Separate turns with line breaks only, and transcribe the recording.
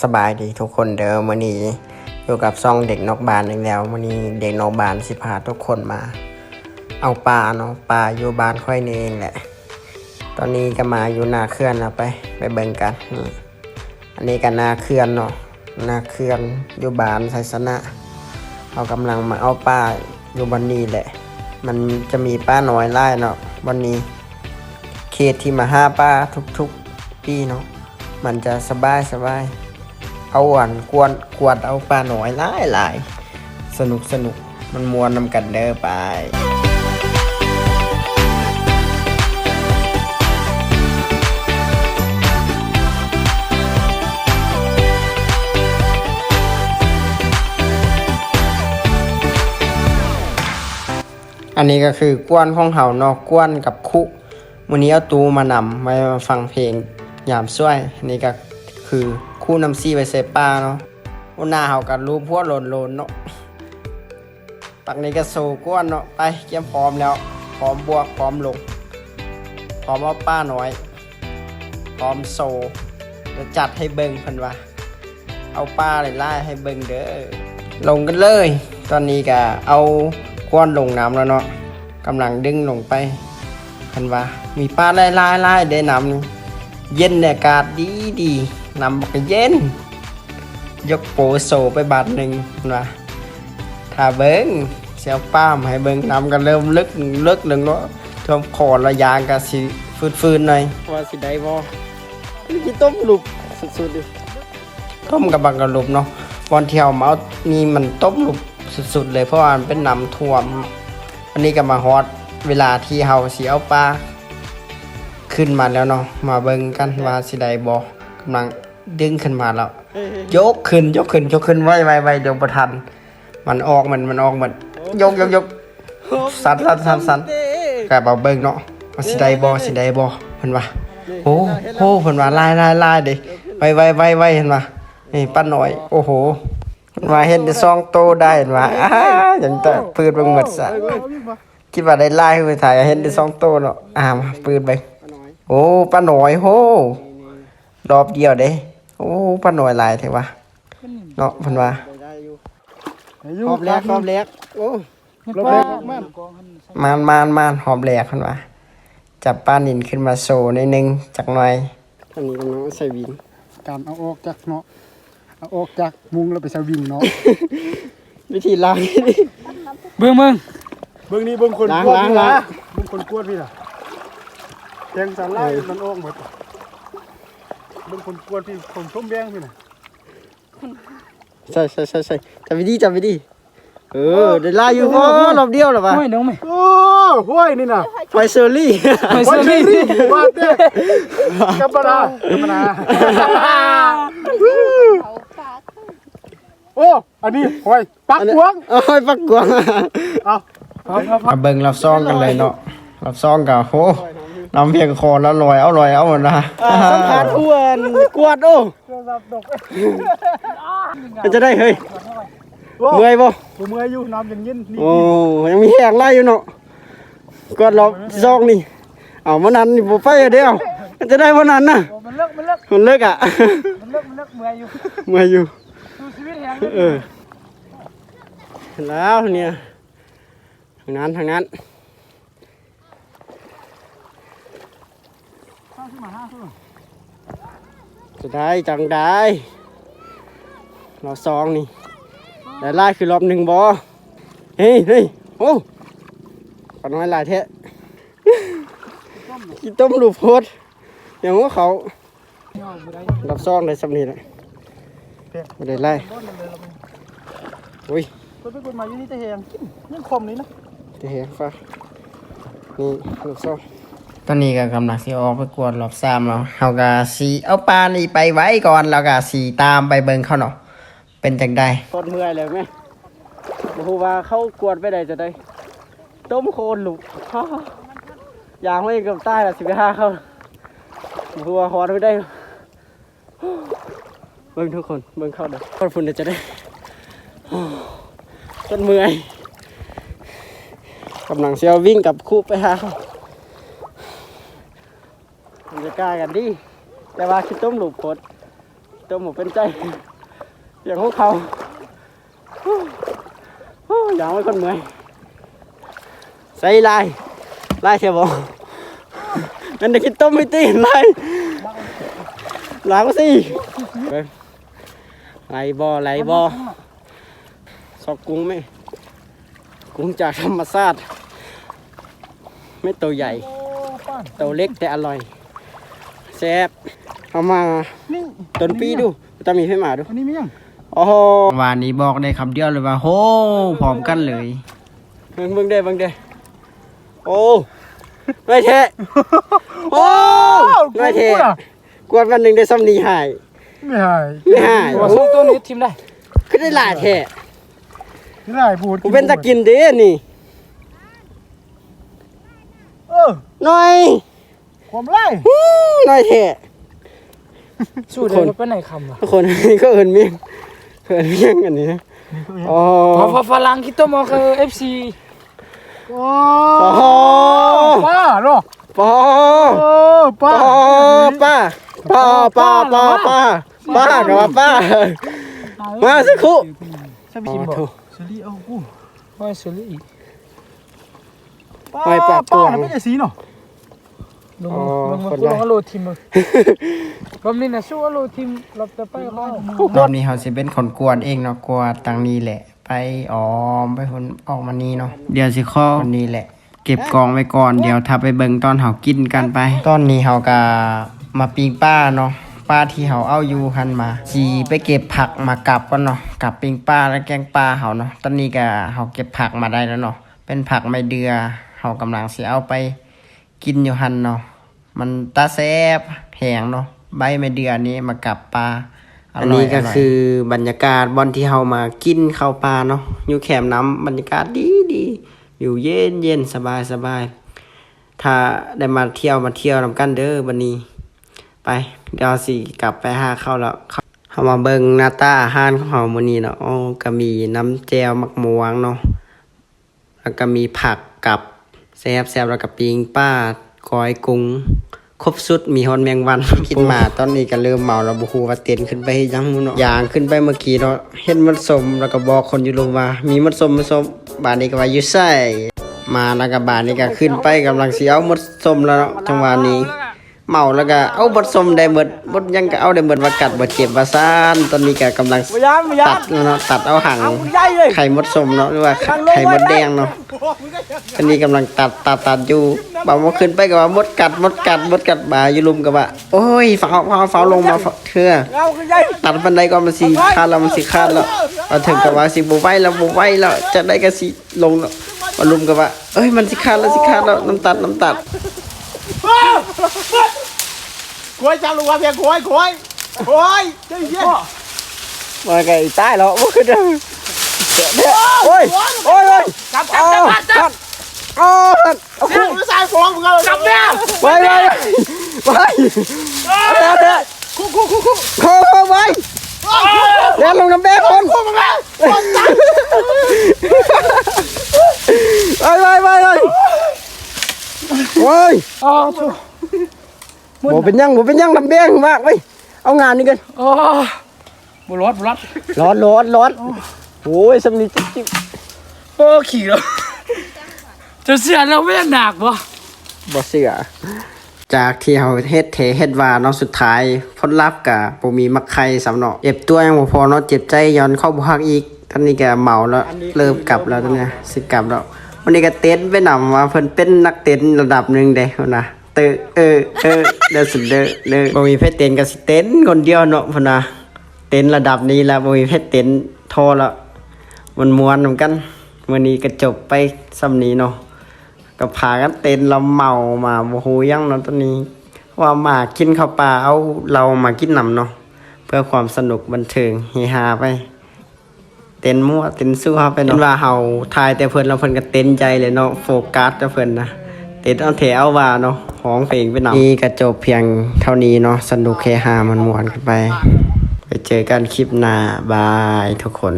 สบายดีทุกคนเด้อมื้อนี้อยู่กับซ่องเด็กนอกบ้านอีกแล้วมื้อนี้เด็กนอกบ้านสิพาทุกคนมาเอาปลาเนาะปลาอยู่บ้านค่อยนี่เองแหละตอนนี้ก็มาอยู่หน้าเขื่อนแล้วไปเบิ่งกันนี่อันนี้ก็หน้าเขื่อนเนาะหน้าเขื่อนอยู่บ้านไสสนะเรากำลังมาเอาปลาอยู่วันนี้แหละมันจะมีปลาน้อยหลายเนาะวันนี้เขตที่มาหาปลาทุกๆปีเนาะมันจะสบายเอากวนเอาปลาหน่อยหลายสนุกมันมวนนำกันเด้อไปอันนี้ก็คือกวนของเฮาเนาะกวนกับคุมื้อนี้เอาตูมานำไว้ฟังเพลงยามช่วยนี่ก็คือคู่น้ำซี่ไว้ใส่ปลาเนาะวันหน้าเฮาก็รูปพวกโลนเนาะปักนี้ก็โซก้วนเนาะไปเตรียมพร้อมแล้วพร้อมบวกพร้อมลงพร้อมเอาปลาน้อยพร้อมโซจะจัดให้เบิ่งเพิ่นว่าเอาปลาไล่ให้เบิ่งเด้อลงกันเลยตอนนี้ก็เอาก้วนลงน้ำแล้วเนาะกำลังดึงลงไปเพิ่นว่ามีปลาไล่ได้น้ำนี่เย็นอากาศดีน้ำก็เย็นยกโปโซไปบาทหนึ่งนะถ้าเบิ้งเสียวป้ามให้เบิ้งน้ำก็เริ่มลึกหนึ่งแล้วท่วมคอระยางก็สิฟืนหน่อยว่าสิได้บ่กินต้มหลุบสุดๆดิต้มกับบังกะหลุบเนาะวันเที่ยวมาเอานี่มันต้มหลุบสุดๆเลยเพราะว่ามันเป็นน้ำท่วมอันนี้ก็มาฮอตเวลาที่เฮาสิเอาปลาขึ้นมาแล้วเนาะมาเบิ่งกันว่าสิได้บ่กำลังดึงขึ้นมาแล้วยกขึ้นไว้เดี๋ยวบ่ทันมันออกมันออกมันยกสั่นก็บ่เบิ่งเนาะว่าสิได้บ่เพิ่นว่าโอ้โหเพิ่นว่าลายเด้ไวเห็นว่านี่ป้าน้อยโอ้โหเพิ่นว่าเฮ็ดได้2โตได้เห็นว่าจังแต่ปืนเบิ่งหมดซะคิดว่าได้ลายคือถ่ายเฮ็ดได้2โตเนาะมาปืนเบิ่งโอ้ป้าหน่อยโหรอบเดียวเด้โอ้ป้าหน่อยหลายแท้วะเนาะเพิ่นว่าหอบแรกโอ้รอบแรกมานหอบแรกเพิ่นว่าจับปลานิลขึ้นมาโชว์นิดนึงจักหน่อยอันนี้กำลังใส่วิง
การเอาออกจากเนาะเอาออกจากมุงแล้วไปใส่วิงเนาะ
วิธีล้างนี่
เบิ่งนี่เบิ่งคนกวดพี่นะเบิ่งคนกวดพี่น่ะแทงสาลายมันออกหมดเบิ่งคนกวดพี่ผมส้มแบงพี่น่ะ
ใส่จับวิธีได้ลายอยู่พอรอบเดียวหรอวะ
ห้วยน้องมั้ยโอ้ห้วยนี่น่ะ
ไฟเซอรี่
ว่าเต้กับบาราโอ้อันนี้ห้วยปักกวง
ปักกวงเอามาเบิ่งรับซองกันเลยเนาะรับซองกับโหน้ำเพียงคอแล้วลอยเอาหมดนะ
สัมผัสอ้วนกวดโอ้
จะได้เฮ้ยเมื่อยบ่
เมื่อยอยู่น้ำยังเย็น
โอ้ยังมีแห้งไล่อยู่เนาะกดรอบซองนี่เอามันนั้นนี่บ่ไปเดียวจะได้วันนั้นน่ะ
มันเลิก
อ่ะ
มันเลิกเมื่อยอยู่ดูชีวิตแห้ง
แล้วเนี่ยทางนั้นจะได้จังได้รอบซองนี่ได้ไล่คือรอบหนึ่งบ่เฮ้ยโอ้ปน้อยหลายแท้กินต้มลูกโพดอย่างว่าเขารอบซองได้สำนีเลยไม่ได้ไล่อุ้ย
ก็เป็นคนมาอยู่นี่แต่แหงยังคมนี่นะ
แต่แหงฟ้านี่รอบซองตอนนี้ก็กำลังสิออกไปกวดรอบ3แล้วเฮาก็สิเอาปลานี่ไปไว้ก่อนแล้วก็สิตามไปเบิ่งเขาเนาะเป็นจังได๋กดเมื่อยเลยแม่บ่ฮู้ว่าเขากวดไปได้จะได้ต้มโคนลูกยางไม่กับใต้ล่ะสิไปหาเขาบ่ฮู้ว่าฮอดไปได้เบิ่งทุกคนเบิ่งเขาเด้อคนฝุ่นจะได้ต้นเมื่อยกำลังสิเอาวิ่งกับคู่ไปหาเขามันจะกล้ากันดิแต่ว่าคิดต้มลูกโคตร ตัวหมูเป็นใจอย่างของเขาอย่างไม่คนเหนื่อยใส่ลายเทียบบอกนั่นเด็กกินต้มไม่ตีนลายล้างสิไหลบ่อซอกกุ้งไหมกุ้งจากธรรมชาติไม่ตัวใหญ่ตัวเล็กแต่อร่อยแซ่บเอามาต้นปีดูตามีให้หมาดู
อันนี้มียัง
โอ้โหวานนี้บอกได้คำเดียวเลยว่าโหพร้อมกันเลยเบิ่งเด้โอ้ไม่เทะโอ้ไม่เทะกวนวันหนึ่งได้ซ้ำนีหาย
ไม่หาย
ว่าส่งตัวนี้ทีมได้คือได้หลายเทะ
ไม่ได้พูด
กูเป็นตะกินเด้นี่น้อย
ความไล่
น้อยเทะ
สู้เดินไปไหนคำวะ
ทุกคนนี่ก็เอินเมียงกันนี่นะอ๋อ
พอฝรั่งคิดตัวมองคือFC
โอ้ป้าเนาะ
ป้ากับว่าป้ามาสิคุ
ใช่พี่ชิมบอก
สลีเอากู
ว่าสุริ
ป้าไม่ได้สีเนาะ
ลงโลทีมมึงรอบนี้นะสู้โลทีมเราจะไปเขา
รอบนี้เขาจะเป็นคนกวนเองเนาะกวนตังนี้แหละไปไปคนออกมานี่เนาะเดี๋ยวสิข้อคนนี้แหละเก็บกองไว้ก่อนเดี๋ยวถ้าไปเบิ่งตอนเขากินกันไปตอนนี้เขาก็มาปิ้งป้าเนาะป้าที่เขาเอาอยู่หันมาจีไปเก็บผักมากลับกันเนาะกลับปิ้งป้าและแกงป้าเขาเนาะตอนนี้ก็เขาเก็บผักมาได้แล้วเนาะเป็นผักไม่เดือเขากำลังสิเอาไปกินอยู่หันเนาะมันตาแซ่บแหงเนาะใบไม่เดือนี้มากับปลาอันนี้ก็คือบรรยากาศบอนที่เฮามากินข้าวปลาเนาะอยู่แคมป์น้ำบรรยากาศดีอยู่เย็นสบายถ้าได้มาเที่ยวนำกันเด้อวันนี้ไปเดี๋ยวสิกลับไปหาข้าวแล้วเฮามาเบิ่งหน้าตาอาหารของเฮามื้อนี้เนาะก็มีน้ำแจ่วมักม่วงเนาะแล้วก็มีผักกับแซ่บแล้วก็ปิ้งปลาก้อยกุ้งครบสุดมีฮอนแมงวัน คิดมาตอนนี้ก็เริ่มเมาแล้วบ่ฮู้ว่าเต้นขึ้นไปยังเนาะอย่างขึ้นไปเมื่อกี้เนาะเห็นมันสมแล้วก็บอกคนอยู่ลงว่ามีมันสมบาดนี้ก็ว่าอยู่ไสมาแล้วก็บาดนี้ก็ขึ้นไปกำลังสิเอามันสมแล้วเนาะจังหวะนี้เมาแล้วก็เอาบดสมได้หมดบดยังก็เอาได้หมดว่ากัดบ่เจ็บว่าซ่านตอนนี้ก็กำลังตัดแล้วเนาะตัดเอาหางไข่มดสมเนาะหรือว่าไข่มดแดงเนาะอันนี้กำลังตัดอยู่บ่ว่าขึ้นไปก็ว่ามดกัดบ่าอยู่ลุมก็ว่าโอ้ยฟ้าลงมาเถื่อตัดบันไดก็มันสิขาดแล้วมาถึงก็ว่าสิบ่ไหวแล้วจะได้ก็สิลงเนาะมาลุมก็ว่าเอ้ยมันสิขาดแล้วน้ำตัด
กล้วยจังลูกว่าเพียงกล้วยเจ๊เจ๊
มาไก่ตายแล้วบ่ขึ้นเด้อโอ้ยจับเอาคู่
สายฟองมึงเอาจับเนี่ย
ไปเด้อคู่ไปเดินลงน้ำแบกคนไปโอ้ยบ่เป็นยังลำแบงมากไปเอางานนี้กัน
บุรุษ
ร้อนโอ้ยสำนีจิ๊บ
โอ้ขี่แล้วจะเสียเราไม่หนักบ่
บ่เสือจากที่เฮาเฮ็ดว่าเนาะสุดท้ายผลลัพธ์ก็บ่มีมักใครสำเนาะเจ็บตัวยังบ่พอเนาะเจ็บใจย้อนเข้าบ่ฮักอีกตอนนี้ก็เมาแล้วเริ่มกลับแล้วตอนนี้สิกลับแล้ววันนี้ก็เต้นไปนำว่าเพิ่นเป็นนักเต้นระดับหนึงเด้พุ่นน่ะเด้อสุดเด้อบ่มีไผเต้นก็สิเต้นคนเดียวเนาะพุ่นน่ะเต้นระดับนี้แล้วบ่มีไผเต้นทอแล้วม่วนๆนำกันมื้อนี้ก็จบไปส่ำนี้เนาะก็พากันเต้นเราเมามาบ่ฮู้ยังเนาะตอนนี้ว่ามากินข้าวปลาเอาเรามากินนำเนาะเพื่อความสนุกบันเทิงเฮฮาไปเต้นมั่วเต้นสู้เฮาไปเนาะว่าเฮาทายแต่เพิ่นแล้วเพิ่นก็เต้นใจเลยเนาะโฟกัสแต่เพิ่นนะเต้นเอาแถวว่าเนาะร้องเพลงไปนำนี่ก็จบเพียงเท่านี้เนาะสนุกเฮฮามันม่วนกันไปเจอกันคลิปหน้าบายทุกคน